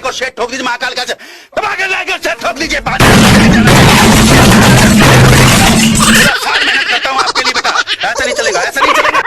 को शेड ठोक दीजिए, महाकाल का शेड ठोक दीजिए। साल मेहनत करता हूँ आपके लिए बेटा, ऐसा नहीं चलेगा, ऐसा नहीं चलेगा।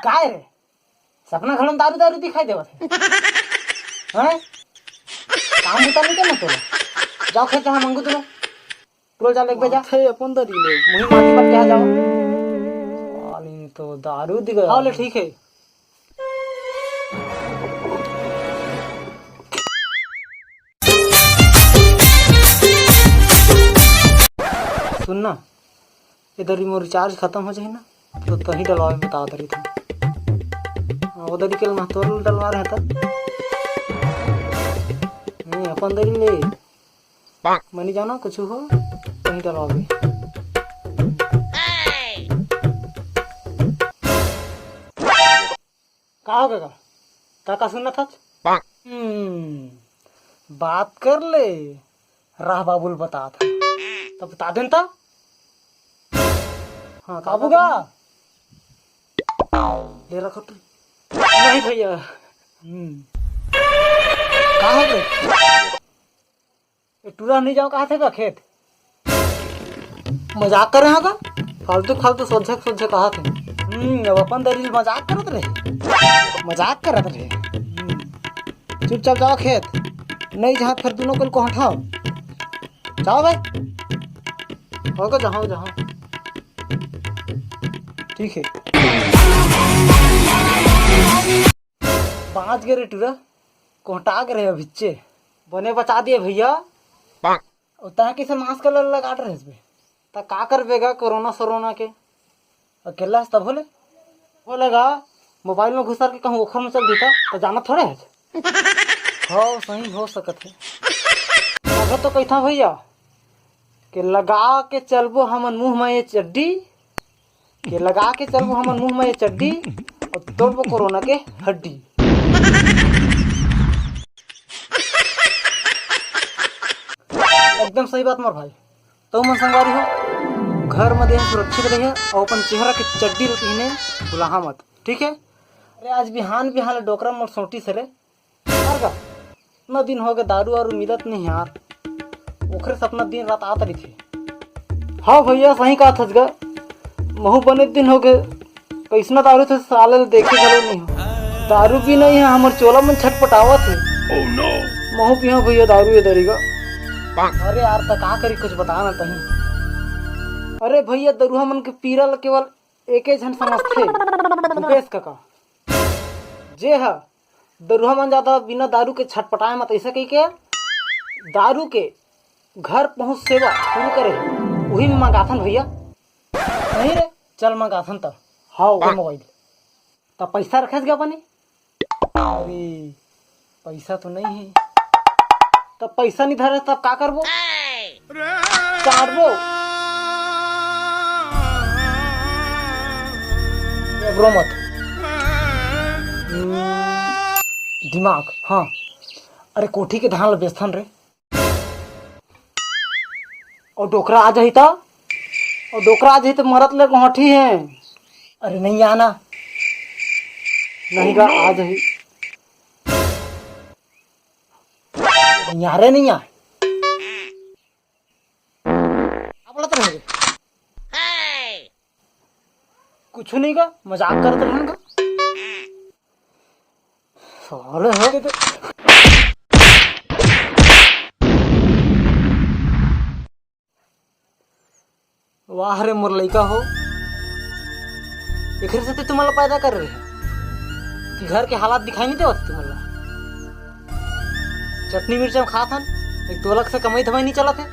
काय रे सपना घडून दारू दारू दिखाई देवत है हैं? काम होता नहीं क्या तुला जाओ खेत जहाँ मंगू तुला रोज जा लेके जा थे अपन दरी ले मुही माटी पर क्या जाओ साली तो दारू दिखा हाँ ले ठीक है। सुनना इधर ही मोर रिचार्ज खत्म हो जाए ना तो तही डलवा में बता दरी था उधर निकल ना तोर डलवा रहे था नहीं अपन दरी ले मनी जाना कुछ हो तही डलवा भी का हो गया काका सुनना था बात कर ले राह बाबुल बता था तब बता देन था हाँ काबूगा ले रखो तू नहीं भैया कहाँ गए टूरा नहीं जाओ कहाँ थे का खेत मजाक कर रहे हैं का फालतू फालतू सोझे सोझे कहा थे अब अपन दलील मजाक करत रहे मजाक करत रहे चुपचाप जाओ खेत नहीं जहाँ फिर दोनों को हटाओ जाओ भाई होगा जहाँ जहाँ ठीक है। पाँच गे टूरा कोहटा के रहे भिच्चे बने बचा दिए भैया उतना किसे मास्क लगा रहे इसमें ता का कर बेगा कोरोना सोरोना के अकेला तब बोलेगा मोबाइल में घुसा के कहूँ ओखर में चल देता तो जाना थोड़े है हाँ सही हो सकत है अगर तो कहता भैया कि लगा के चलबो हमन मुंह में ये चड्डी के लगा के चलबो हमन मुंह में ये चड्डी और तोड़बो कोरोना के हड्डी। एकदम सही बात मोर भाई तो मन संगवारी हो घर में देह सुरक्षित रहिए और अपन चेहरा के चड्डी पहने भुलाहा मत ठीक है। अरे आज बिहान बिहान डोकरा मोर सोटी से रे इतना दिन हो गए दारू वारू मिलत नहीं यार ओखरे से अपना दिन रात आत रही थी। हाँ भैया सही कहा था गा महू बने दिन हो गए कैसना दारू थे साले देखे चलो नहीं हो दारू भी नहीं है हमारे चोला में छटपटावा थे महू पिया भैया दारू ये दरीगा। अरे यार तो का करी कुछ बताना तही। अरे भैया दरुहा मन के पीरा केवल एक जन समझते मुकेश काका जे है दरुहा मन ज्यादा बिना दारू के छटपटाए मत ऐसा कही के दारू के घर पहुंच सेवा शुरू करे वही में मंगाथन भैया नहीं रे चल मंगाथन तब हाँ वो मोबाइल तब पैसा रखेस गया बने अरे पैसा तो नहीं है तब पैसा नहीं धरे तब का करबो चाटबो एब्रो मत दिमाग हाँ अरे कोठी के धान बेचथन रे और डोकरा आ जाही तो और डोकरा आ जाही तो मरत ले गोठी है। अरे नहीं आना नहीं गा आ जाही यारे नहीं आ बोलत रहे कुछ नहीं का मजाक करते रहेगा साले है तो वाह रे मोर लइका हो एक से तुम्हारा पैदा कर रहे हैं कि घर के हालात दिखाई नहीं देते तुम्हारा चटनी मिर्चा खात हन, एक तो अलग से कमाई धमाई नहीं चला थे।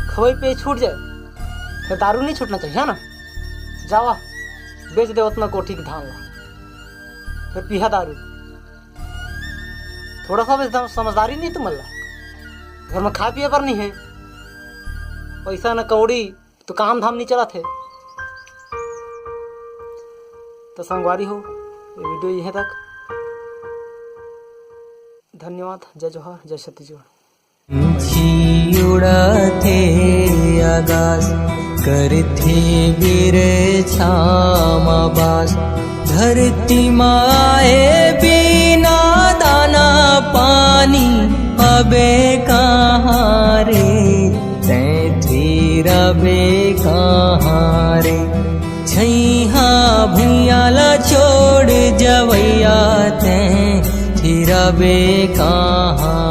खवाई पे छूट जाए फिर दारू नहीं छूटना चाहिए, है ना। जावा बेच दे उतना कोठी की धान ला, फिर पिहा दारू। थोड़ा सा भी समझदारी नहीं तुम ला। घर में खा पिए पर नहीं है, पैसा न कौड़ी तो काम धाम नहीं चला थे। तो संगवारी हो, ये वीडियो यहीं तक। धन्यवाद। जय जोहार, जय छत्तीसगढ़। उड़ाते आकाश करते वीर छामाबास, धरती माए बिना दाना पानी अबे कहाँ रे, तैं रबे कहाँ रे। छैहा भुइयाला छोड़ जवैया तैं रबे कहाँ